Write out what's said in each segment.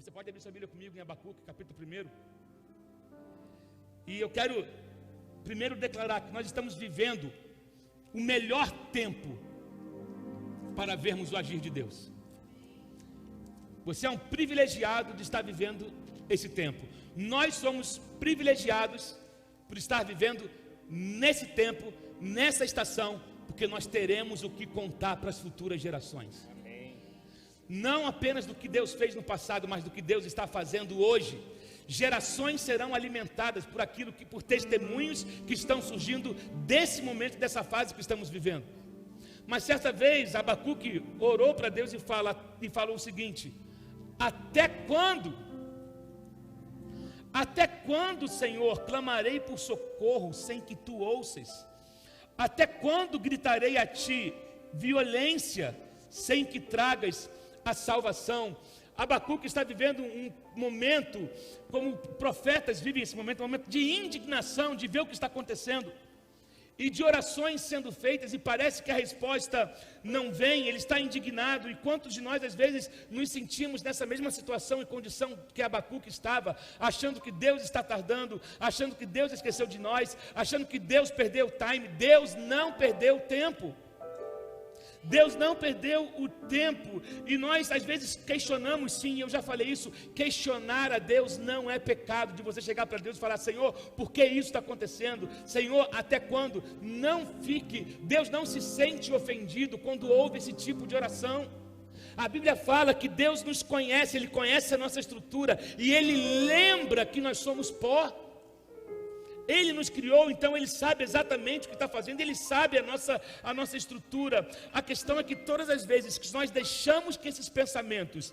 Você pode abrir sua Bíblia comigo em Abacuque, capítulo 1. E eu quero primeiro declarar que nós estamos vivendo o melhor tempo para vermos o agir de Deus. Você é um privilegiado de estar vivendo esse tempo. Nós somos privilegiados por estar vivendo nesse tempo, nessa estação, porque nós teremos o que contar para as futuras gerações. Não apenas do que Deus fez no passado, mas do que Deus está fazendo hoje. Gerações serão alimentadas por aquilo que, por testemunhos que estão surgindo desse momento, dessa fase que estamos vivendo. Mas certa vez Abacuque orou para Deus e falou o seguinte: até quando, Senhor, clamarei por socorro sem que tu ouças? Até quando gritarei a ti violência sem que tragas a salvação? Abacuque está vivendo um momento, como profetas vivem esse momento, um momento de indignação, de ver o que está acontecendo, e de orações sendo feitas, e parece que a resposta não vem. Ele está indignado. E quantos de nós às vezes nos sentimos nessa mesma situação e condição que Abacuque estava, achando que Deus está tardando, achando que Deus esqueceu de nós, achando que Deus perdeu o time. Deus não perdeu o tempo. Deus não perdeu o tempo. E nós às vezes questionamos, sim, eu já falei isso. Questionar a Deus não é pecado. De você chegar para Deus e falar: Senhor, por que isso está acontecendo? Senhor, até quando? Não fique. Deus não se sente ofendido quando ouve esse tipo de oração. A Bíblia fala que Deus nos conhece, Ele conhece a nossa estrutura, e Ele lembra que nós somos pó. Ele nos criou, então Ele sabe exatamente o que está fazendo, Ele sabe a nossa estrutura. A questão é que todas as vezes que nós deixamos que esses pensamentos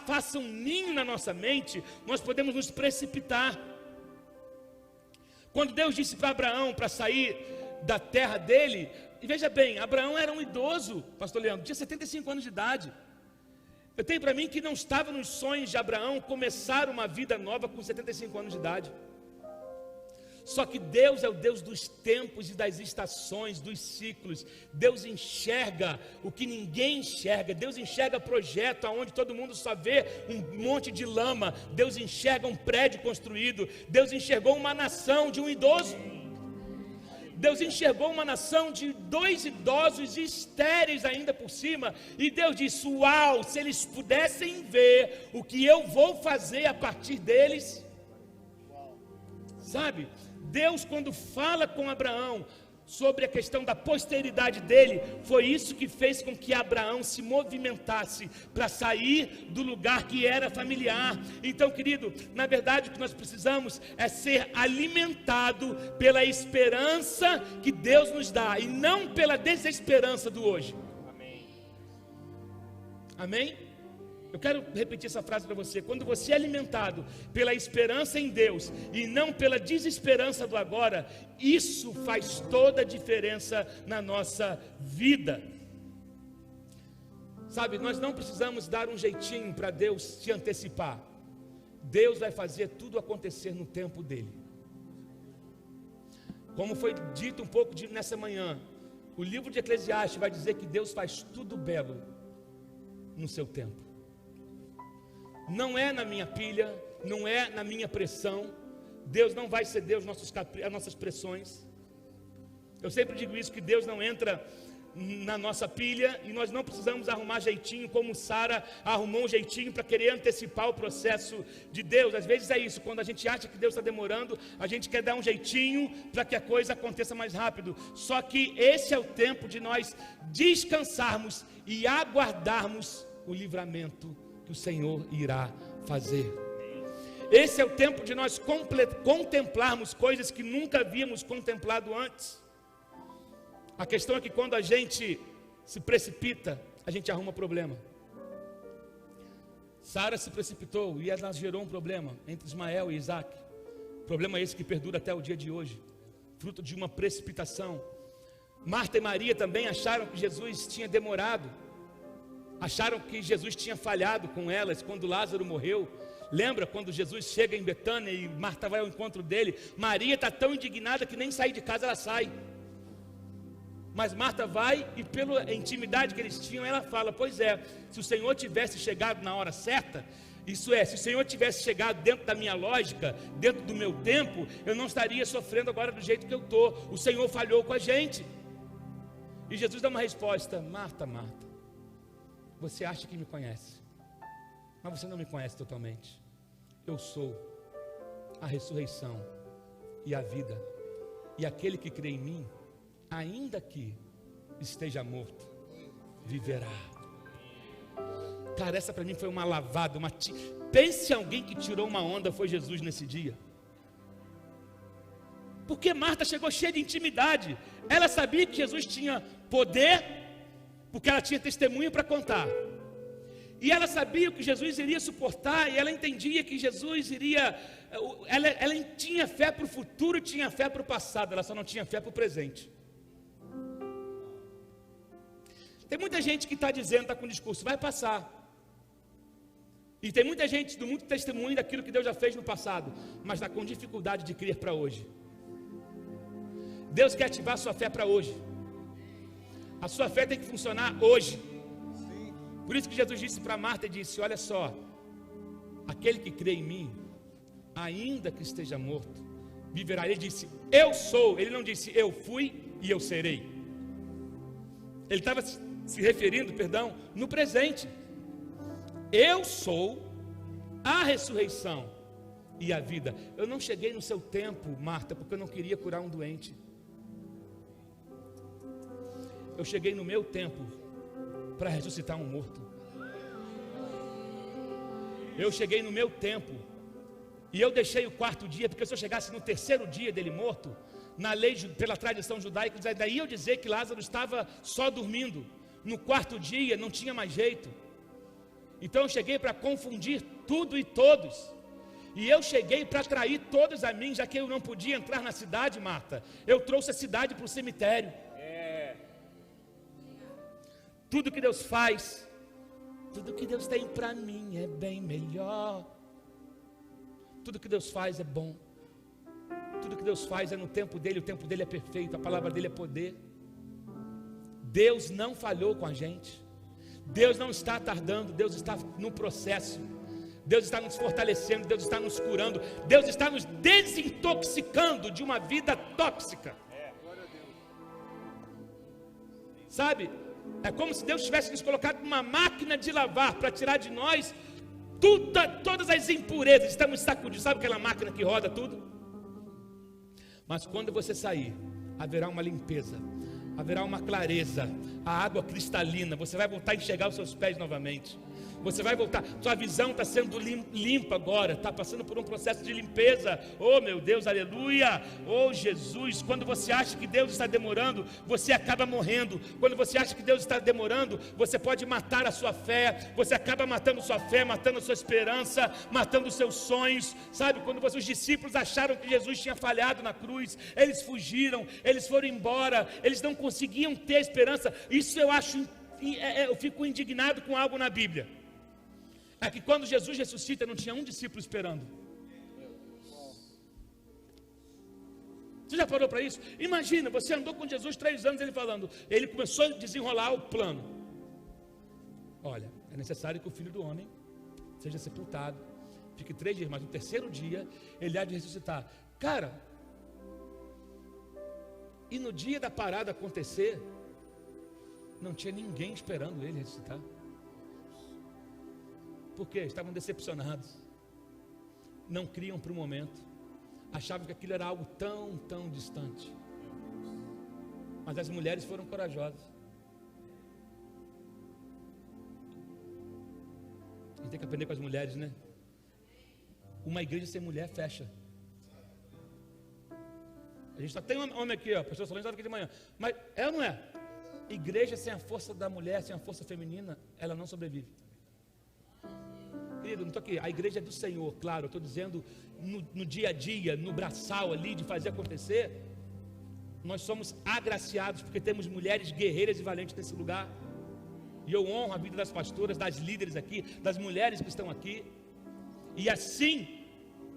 façam ninho na nossa mente, nós podemos nos precipitar. Quando Deus disse para Abraão para sair da terra dele, e veja bem, Abraão era um idoso, pastor Leandro, tinha 75 anos de idade. Eu tenho para mim que não estava nos sonhos de Abraão começar uma vida nova com 75 anos de idade. Só que Deus é o Deus dos tempos e das estações, dos ciclos. Deus enxerga o que ninguém enxerga. Deus enxerga projeto onde todo mundo só vê um monte de lama. Deus enxerga um prédio construído. Deus enxergou uma nação de um idoso. Deus enxergou uma nação de 2 idosos estéreis ainda por cima. E Deus disse: uau, se eles pudessem ver o que eu vou fazer a partir deles. Sabe? Deus, quando fala com Abraão sobre a questão da posteridade dele, foi isso que fez com que Abraão se movimentasse para sair do lugar que era familiar. Então, querido, na verdade o que nós precisamos é ser alimentado pela esperança que Deus nos dá, e não pela desesperança do hoje. Amém? Amém? Eu quero repetir essa frase para você. Quando você é alimentado pela esperança em Deus e não pela desesperança do agora, isso faz toda a diferença na nossa vida. Sabe, nós não precisamos dar um jeitinho para Deus se antecipar. Deus vai fazer tudo acontecer no tempo dele. Como foi dito um pouco nessa manhã, o livro de Eclesiastes vai dizer que Deus faz tudo belo no seu tempo. Não é na minha pilha, não é na minha pressão. Deus não vai ceder às nossas pressões. Eu sempre digo isso, que Deus não entra na nossa pilha, e nós não precisamos arrumar jeitinho, como Sara arrumou um jeitinho para querer antecipar o processo de Deus. Às vezes é isso, quando a gente acha que Deus está demorando, a gente quer dar um jeitinho para que a coisa aconteça mais rápido. Só que esse é o tempo de nós descansarmos e aguardarmos o livramento que o Senhor irá fazer. Esse é o tempo de nós contemplarmos coisas que nunca havíamos contemplado antes. A questão é que quando a gente se precipita, a gente arruma problema. Sara se precipitou e ela gerou um problema entre Ismael e Isaac. Problema esse que perdura até o dia de hoje, fruto de uma precipitação. Marta e Maria também acharam que Jesus tinha demorado. Acharam que Jesus tinha falhado com elas quando Lázaro morreu. Lembra quando Jesus chega em Betânia e Marta vai ao encontro dele? Maria está tão indignada que nem sair de casa ela sai. Mas Marta vai e pela intimidade que eles tinham, ela fala, pois é, se o Senhor tivesse chegado na hora certa, isso é, se o Senhor tivesse chegado dentro da minha lógica, dentro do meu tempo, eu não estaria sofrendo agora do jeito que eu estou. O Senhor falhou com a gente. E Jesus dá uma resposta: Marta, Marta, você acha que me conhece, mas você não me conhece totalmente. Eu sou a ressurreição e a vida, e aquele que crê em mim, ainda que esteja morto, viverá. Cara, essa para mim foi uma lavada, pense em alguém que tirou uma onda, foi Jesus nesse dia. Porque Marta chegou cheia de intimidade. Ela sabia que Jesus tinha poder, porque ela tinha testemunho para contar. E ela sabia que Jesus iria suportar, e ela entendia que Jesus iria... Ela tinha fé para o futuro, tinha fé para o passado, ela só não tinha fé para o presente. Tem muita gente que está dizendo, está com o discurso, vai passar. E tem muita gente do muito testemunho daquilo que Deus já fez no passado, mas está com dificuldade de crer para hoje. Deus quer ativar a sua fé para hoje. A sua fé tem que funcionar hoje. Por isso que Jesus disse para Marta, disse, olha só, aquele que crê em mim, ainda que esteja morto, viverá. Ele disse, eu sou. Ele não disse, eu fui e eu serei. Ele estava se referindo, no presente. Eu sou a ressurreição e a vida. Eu não cheguei no seu tempo, Marta, porque eu não queria curar um doente. Eu cheguei no meu tempo para ressuscitar um morto. Eu cheguei no meu tempo e eu deixei o quarto dia, porque se eu chegasse no terceiro dia dele morto, na lei, pela tradição judaica, daí eu dizer que Lázaro estava só dormindo. No quarto dia não tinha mais jeito. Então eu cheguei para confundir tudo e todos. E eu cheguei para atrair todos a mim, já que eu não podia entrar na cidade, Marta. Eu trouxe a cidade para o cemitério. Tudo que Deus faz, tudo que Deus tem para mim é bem melhor. Tudo que Deus faz é bom. Tudo que Deus faz é no tempo dele, o tempo dele é perfeito, a palavra dele é poder. Deus não falhou com a gente. Deus não está tardando, Deus está no processo. Deus está nos fortalecendo, Deus está nos curando, Deus está nos desintoxicando de uma vida tóxica. Sabe? É como se Deus tivesse nos colocado numa máquina de lavar para tirar de nós todas as impurezas. Estamos sacudindo, sabe aquela máquina que roda tudo? Mas quando você sair, haverá uma limpeza, haverá uma clareza, a água cristalina, você vai voltar a enxergar os seus pés novamente. Você vai voltar, sua visão está sendo limpa agora, está passando por um processo de limpeza. Oh meu Deus, aleluia, oh Jesus. Quando você acha que Deus está demorando, você acaba morrendo. Quando você acha que Deus está demorando, você pode matar a sua fé. Você acaba matando sua fé, matando a sua esperança, matando os seus sonhos. Sabe, quando os discípulos acharam que Jesus tinha falhado na cruz, eles fugiram, eles foram embora, eles não conseguiam ter esperança. Isso eu fico indignado com algo na Bíblia. É que quando Jesus ressuscita, não tinha um discípulo esperando. Você já parou para isso? Imagina, você andou com Jesus 3 anos, ele falando, ele começou a desenrolar o plano. Olha, é necessário que o Filho do Homem seja sepultado, fique 3 dias, mas no terceiro dia ele há de ressuscitar. Cara, e no dia da parada acontecer, não tinha ninguém esperando ele ressuscitar. Por quê? Estavam decepcionados, não criam para o momento, achavam que aquilo era algo tão distante. Mas as mulheres foram corajosas. A gente tem que aprender com as mulheres, né? Uma igreja sem mulher fecha. A gente só tem um homem aqui, ó, a pastora Solange estava aqui de manhã, mas é ou não é? Igreja sem a força da mulher, sem a força feminina, ela não sobrevive. Querido, não estou aqui, a igreja é do Senhor, claro, eu estou dizendo no dia a dia, no braçal ali, de fazer acontecer. Nós somos agraciados, porque temos mulheres guerreiras e valentes nesse lugar. E eu honro a vida das pastoras, das líderes aqui, das mulheres que estão aqui. E assim,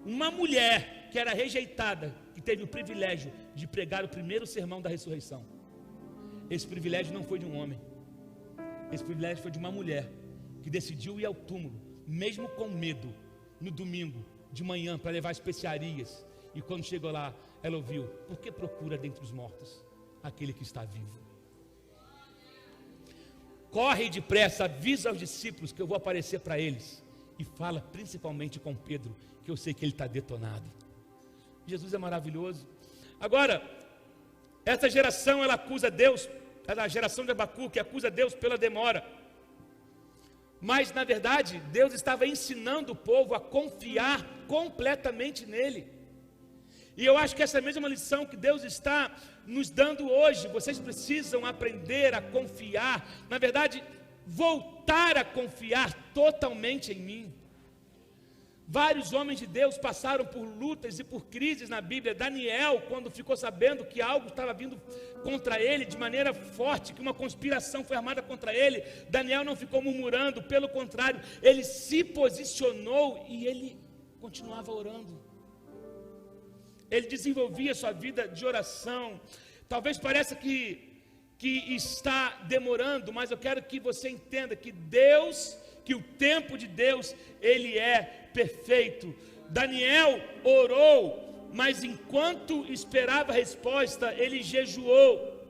uma mulher que era rejeitada, que teve o privilégio de pregar o primeiro sermão da ressurreição, esse privilégio não foi de um homem, esse privilégio foi de uma mulher que decidiu ir ao túmulo, mesmo com medo, no domingo de manhã, para levar especiarias. E quando chegou lá, ela ouviu: por que procura dentre os mortos aquele que está vivo? Corre depressa, avisa aos discípulos que eu vou aparecer para eles. E fala principalmente com Pedro, que eu sei que ele está detonado. Jesus é maravilhoso. Agora, essa geração, ela acusa Deus, a geração de Abacuque acusa Deus pela demora. Mas, na verdade, Deus estava ensinando o povo a confiar completamente nele. E eu acho que essa é a mesma lição que Deus está nos dando hoje. Vocês precisam aprender a confiar, na verdade, voltar a confiar totalmente em mim. Vários homens de Deus passaram por lutas e por crises na Bíblia. Daniel, quando ficou sabendo que algo estava vindo contra ele de maneira forte, que uma conspiração foi armada contra ele, Daniel não ficou murmurando, pelo contrário, ele se posicionou e ele continuava orando. Ele desenvolvia sua vida de oração. Talvez pareça que está demorando, mas eu quero que você entenda que Deus, que o tempo de Deus, ele é perfeito. Daniel orou, mas enquanto esperava a resposta, ele jejuou.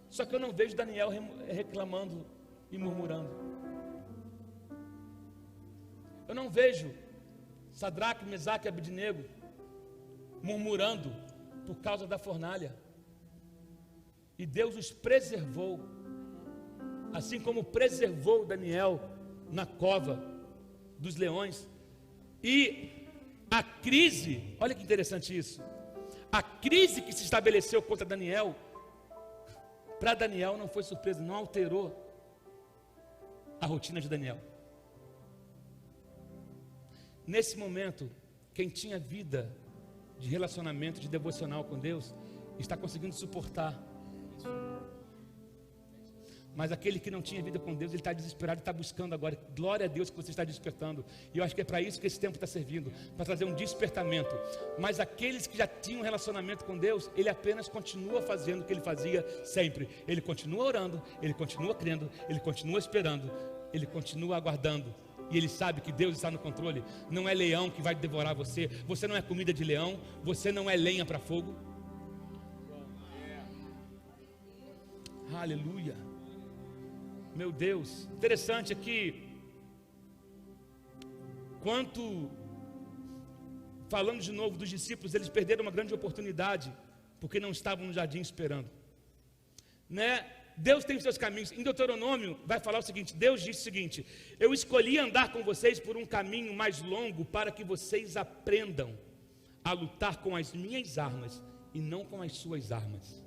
Só que eu não vejo Daniel reclamando e murmurando. Eu não vejo Sadraque, Mesaque e Abednego murmurando por causa da fornalha. E Deus os preservou, assim como preservou Daniel na cova dos leões. E a crise, olha que interessante isso, a crise que se estabeleceu contra Daniel, para Daniel não foi surpresa, não alterou a rotina de Daniel. Nesse momento, quem tinha vida de relacionamento, de devocional com Deus, está conseguindo suportar. Mas aquele que não tinha vida com Deus, ele está desesperado, está buscando agora. Glória a Deus que você está despertando. E eu acho que é para isso que esse tempo está servindo, para trazer um despertamento. Mas aqueles que já tinham um relacionamento com Deus, ele apenas continua fazendo o que ele fazia sempre. Ele continua orando, ele continua crendo, ele continua esperando, ele continua aguardando. E ele sabe que Deus está no controle. Não é leão que vai devorar você. Você não é comida de leão. Você não é lenha para fogo. Aleluia. Meu Deus. Interessante aqui. Falando de novo dos discípulos, eles perderam uma grande oportunidade, porque não estavam no jardim esperando. Né? Deus tem os seus caminhos. Em Deuteronômio vai falar o seguinte: Deus disse o seguinte: eu escolhi andar com vocês por um caminho mais longo, para que vocês aprendam a lutar com as minhas armas e não com as suas armas.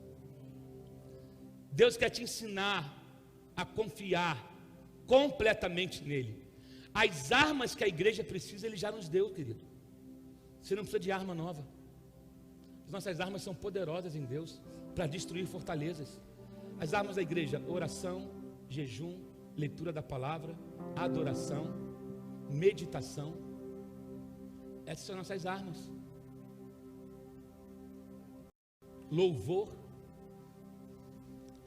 Deus quer te ensinar a confiar completamente nele. As armas que a igreja precisa, ele já nos deu, querido. Você não precisa de arma nova. As nossas armas são poderosas em Deus para destruir fortalezas. As armas da igreja: oração, jejum, leitura da palavra, adoração, meditação. Essas são nossas armas. Louvor.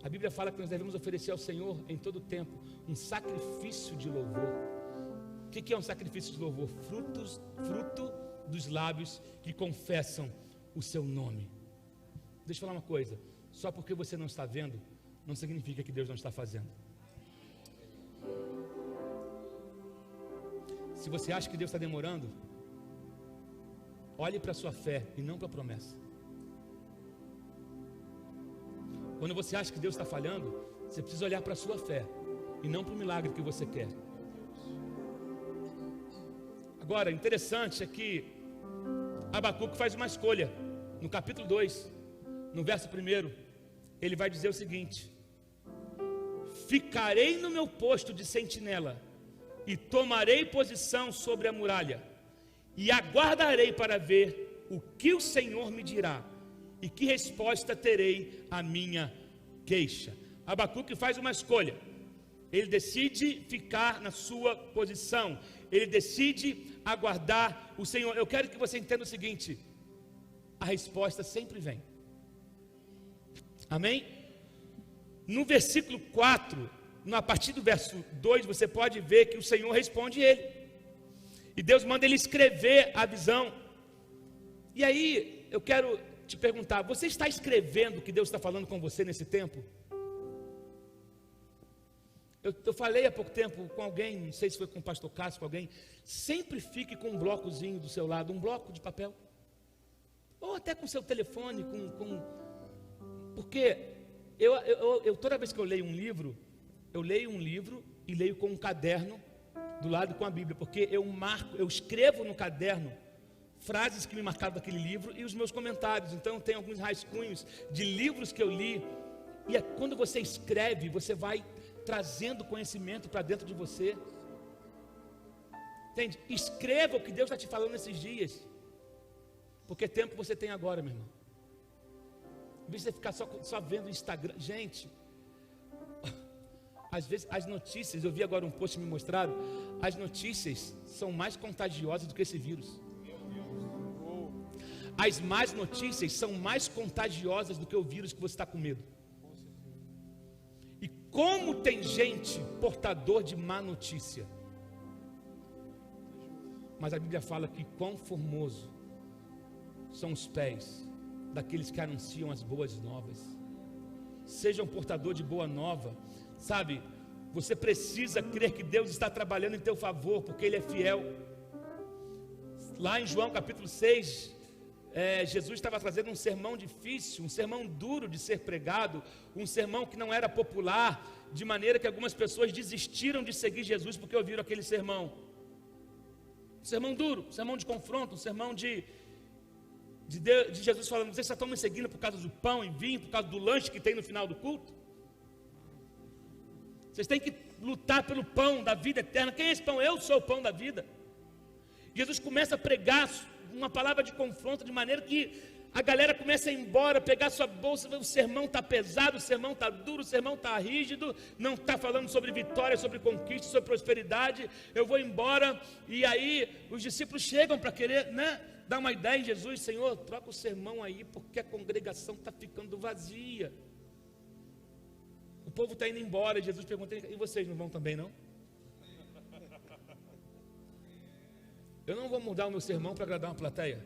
A Bíblia fala que nós devemos oferecer ao Senhor em todo o tempo um sacrifício de louvor. O que é um sacrifício de louvor? Fruto dos lábios que confessam o seu nome. Deixa eu falar uma coisa: só porque você não está vendo, não significa que Deus não está fazendo. Se você acha que Deus está demorando, olhe para a sua fé e não para a promessa. Quando você acha que Deus está falhando, você precisa olhar para a sua fé e não para o milagre que você quer. Agora, interessante é que Abacuque faz uma escolha. No capítulo 2, no verso 1, ele vai dizer o seguinte: ficarei no meu posto de sentinela e tomarei posição sobre a muralha e aguardarei para ver o que o Senhor me dirá e que resposta terei à minha queixa. Abacuque faz uma escolha. Ele decide ficar na sua posição. Ele decide aguardar o Senhor. Eu quero que você entenda o seguinte: a resposta sempre vem. Amém? No versículo 4, a partir do verso 2, você pode ver que o Senhor responde ele. E Deus manda ele escrever a visão. E aí, eu quero te perguntar, você está escrevendo o que Deus está falando com você nesse tempo? Eu falei há pouco tempo com alguém, não sei se foi com o pastor Cássio, com alguém, sempre fique com um blocozinho do seu lado, um bloco de papel. Ou até com seu telefone, porque toda vez que eu leio um livro e leio com um caderno do lado com a Bíblia, porque eu escrevo no caderno frases que me marcaram daquele livro e os meus comentários. Então tem alguns rascunhos de livros que eu li, e quando você escreve, você vai trazendo conhecimento para dentro de você. Entende? Escreva o que Deus está te falando nesses dias, porque tempo você tem agora, meu irmão. Em vez de você ficar só vendo o Instagram. Gente, às vezes as notícias, eu vi agora um post me mostrado, as notícias são mais contagiosas do que esse vírus. As más notícias são mais contagiosas do que o vírus que você está com medo. E como tem gente portador de má notícia. Mas a Bíblia fala que quão formoso são os pés daqueles que anunciam as boas novas. Seja um portador de boa nova. Sabe, você precisa crer que Deus está trabalhando em teu favor, porque Ele é fiel. Lá em João capítulo 6, Jesus estava trazendo um sermão difícil, um sermão duro de ser pregado, um sermão que não era popular, de maneira que algumas pessoas desistiram de seguir Jesus porque ouviram aquele sermão. Um sermão duro, um sermão de confronto, um sermão de Jesus falando: vocês só estão me seguindo por causa do pão e vinho, por causa do lanche que tem no final do culto? Vocês têm que lutar pelo pão da vida eterna. Quem é esse pão? Eu sou o pão da vida. Jesus começa a pregar uma palavra de confronto, de maneira que a galera começa a ir embora, pegar sua bolsa. O sermão está pesado, o sermão está duro, o sermão está rígido, não está falando sobre vitória, sobre conquista, sobre prosperidade. Eu vou embora. E aí os discípulos chegam para querer, dar uma ideia em Jesus: Senhor, troca o sermão aí, porque a congregação está ficando vazia. O povo está indo embora. E Jesus pergunta: e vocês não vão também não? Eu não vou mudar o meu sermão para agradar uma plateia.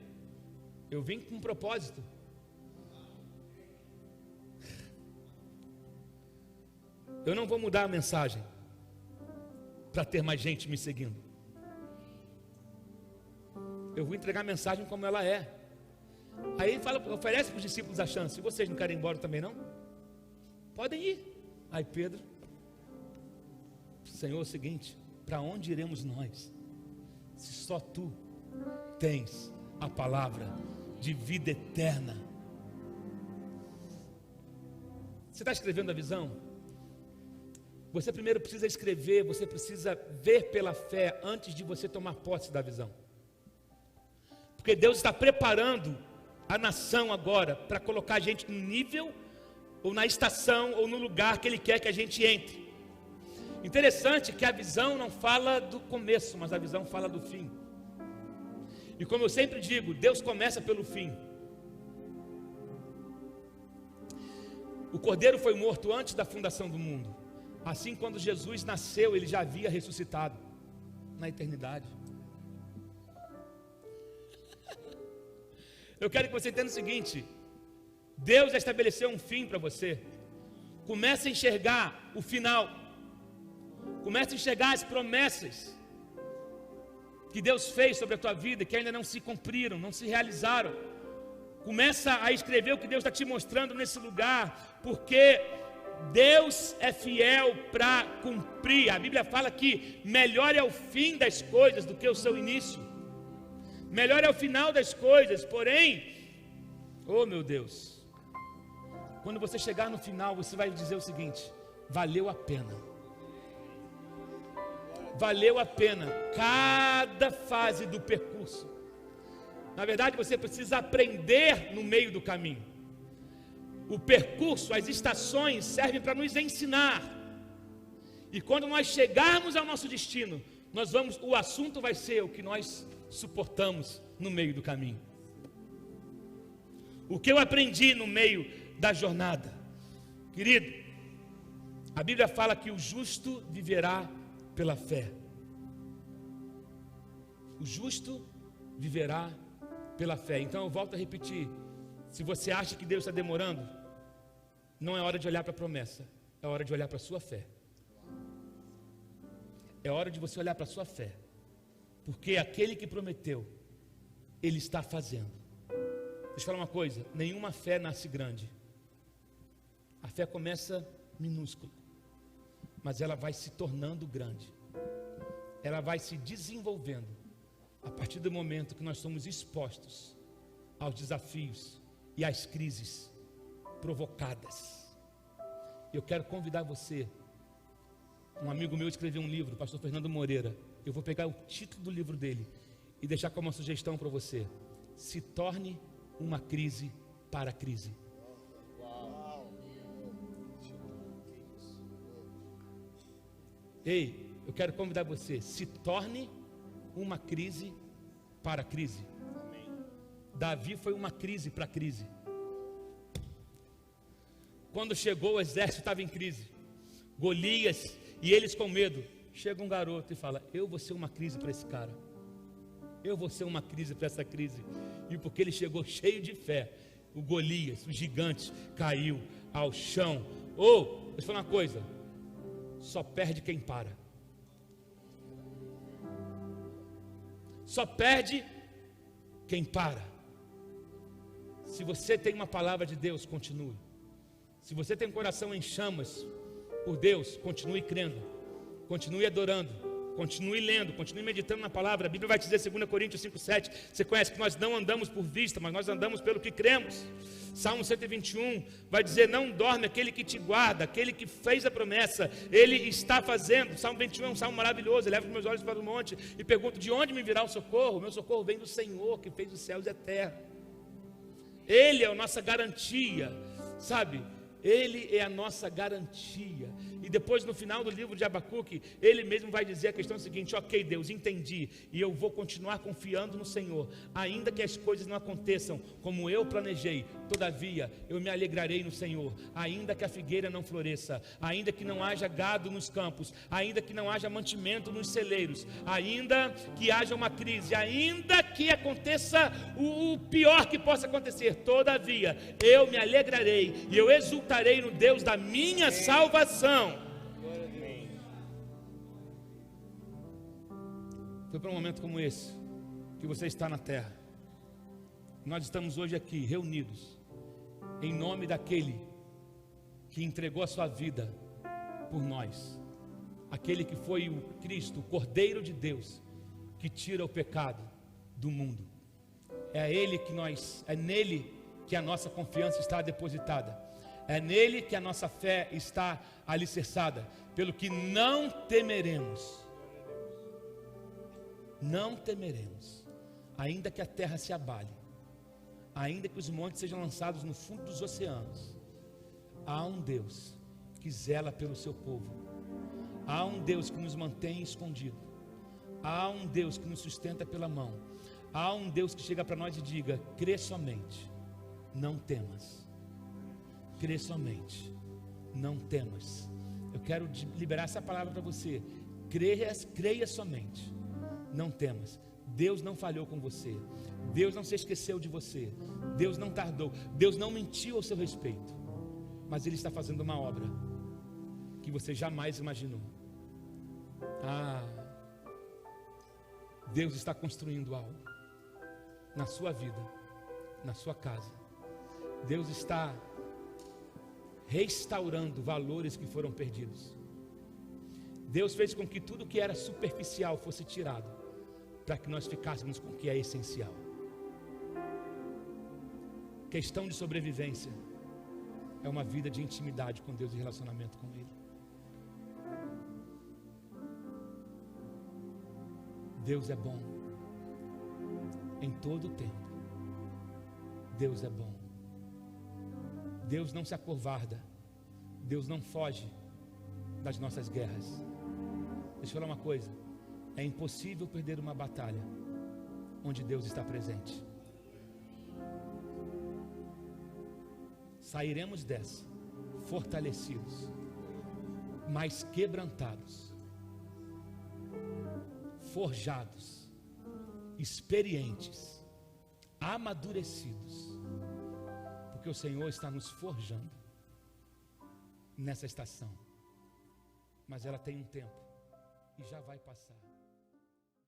Eu vim com um propósito. Eu não vou mudar a mensagem para ter mais gente me seguindo. Eu vou entregar a mensagem como ela é. Aí ele fala, oferece para os discípulos a chance: vocês não querem ir embora também não? Podem ir. Aí Pedro: Senhor, é o seguinte, para onde iremos nós, se só Tu tens a palavra de vida eterna? Você está escrevendo a visão? Você primeiro precisa escrever, você precisa ver pela fé antes de você tomar posse da visão. Porque Deus está preparando a nação agora para colocar a gente no nível, ou na estação, ou no lugar que Ele quer que a gente entre. Interessante que a visão não fala do começo, mas a visão fala do fim. E como eu sempre digo, Deus começa pelo fim. O Cordeiro foi morto antes da fundação do mundo. Assim, quando Jesus nasceu, Ele já havia ressuscitado na eternidade. Eu quero que você entenda o seguinte: Deus já estabeleceu um fim para você. Comece a enxergar o final. Comece a enxergar as promessas que Deus fez sobre a tua vida, que ainda não se cumpriram, não se realizaram. Começa a escrever o que Deus está te mostrando nesse lugar, porque Deus é fiel para cumprir. A Bíblia fala que melhor é o fim das coisas do que o seu início. Melhor é o final das coisas. Porém, oh meu Deus, quando você chegar no final, você vai dizer o seguinte: valeu a pena. Valeu a pena cada fase do percurso. Na verdade, você precisa aprender no meio do caminho. O percurso, as estações servem para nos ensinar. E quando nós chegarmos ao nosso destino, o assunto vai ser o que nós suportamos no meio do caminho. O que eu aprendi no meio da jornada. Querido, A Bíblia fala que o justo viverá pela fé. O justo viverá pela fé. Então eu volto a repetir: se você acha que Deus está demorando, não é hora de olhar para a promessa, é hora de olhar para a sua fé. É hora de você olhar para a sua fé, porque aquele que prometeu, Ele está fazendo. Deixa eu falar uma coisa: nenhuma fé nasce grande. A fé começa minúscula, mas ela vai se tornando grande. Ela vai se desenvolvendo a partir do momento que nós somos expostos aos desafios e às crises provocadas. Eu quero convidar você. Um amigo meu escreveu um livro, o pastor Fernando Moreira. Eu vou pegar o título do livro dele e deixar como uma sugestão para você: se torne uma crise para a crise. Ei, eu quero convidar você: se torne uma crise para a crise. Davi foi uma crise para a crise. Quando chegou, o exército estava em crise. Golias e eles com medo. Chega um garoto e fala: eu vou ser uma crise para esse cara. Eu vou ser uma crise para essa crise. E porque ele chegou cheio de fé, o Golias, o gigante, caiu ao chão. Deixa eu falar uma coisa: só perde quem para. Só perde quem para. Se você tem uma palavra de Deus, continue. Se você tem um coração em chamas por Deus, continue crendo, continue adorando, continue lendo, continue meditando na palavra. A Bíblia vai dizer, 2 Coríntios 5,7, você conhece que nós não andamos por vista, mas nós andamos pelo que cremos. Salmo 121 vai dizer: não dorme aquele que te guarda, aquele que fez a promessa, Ele está fazendo. Salmo 21 é um salmo maravilhoso. Eu levo os meus olhos para o monte e pergunto: de onde me virá o socorro? O meu socorro vem do Senhor, que fez os céus e a terra. Ele é a nossa garantia, sabe? Ele é a nossa garantia. E depois, no final do livro de Abacuque, ele mesmo vai dizer a questão seguinte: ok, Deus, entendi, e eu vou continuar confiando no Senhor, ainda que as coisas não aconteçam como eu planejei. Todavia, eu me alegrarei no Senhor. Ainda que a figueira não floresça, ainda que não haja gado nos campos, ainda que não haja mantimento nos celeiros, ainda que haja uma crise, ainda que aconteça o pior que possa acontecer, todavia, eu me alegrarei e eu exultarei no Deus da minha salvação. Foi para um momento como esse que você está na terra. Nós estamos hoje aqui reunidos em nome daquele que entregou a sua vida por nós, aquele que foi o Cristo, o Cordeiro de Deus, que tira o pecado do mundo. É nele que a nossa confiança está depositada. É nele que a nossa fé está alicerçada, pelo que não temeremos. Não temeremos, ainda que a terra se abale, ainda que os montes sejam lançados no fundo dos oceanos. Há um Deus que zela pelo seu povo. Há um Deus que nos mantém escondido. Há um Deus que nos sustenta pela mão. Há um Deus que chega para nós e diga: crê somente, não temas. Crê somente, não temas. Eu quero liberar essa palavra para você. Creia somente, não temas. Deus não falhou com você. Deus não se esqueceu de você. Deus não tardou. Deus não mentiu ao seu respeito. Mas Ele está fazendo uma obra que você jamais imaginou. Deus está construindo algo na sua vida, na sua casa. Deus está restaurando valores que foram perdidos. Deus fez com que tudo que era superficial fosse tirado, para que nós ficássemos com o que é essencial. Questão de sobrevivência é uma vida de intimidade com Deus e relacionamento com Ele. Deus é bom em todo o tempo. Deus é bom. Deus não se acovarda. Deus não foge das nossas guerras. Deixa eu falar uma coisa: é impossível perder uma batalha onde Deus está presente. Sairemos dessa fortalecidos, mas quebrantados, forjados, experientes, amadurecidos, porque o Senhor está nos forjando nessa estação, mas ela tem um tempo e já vai passar.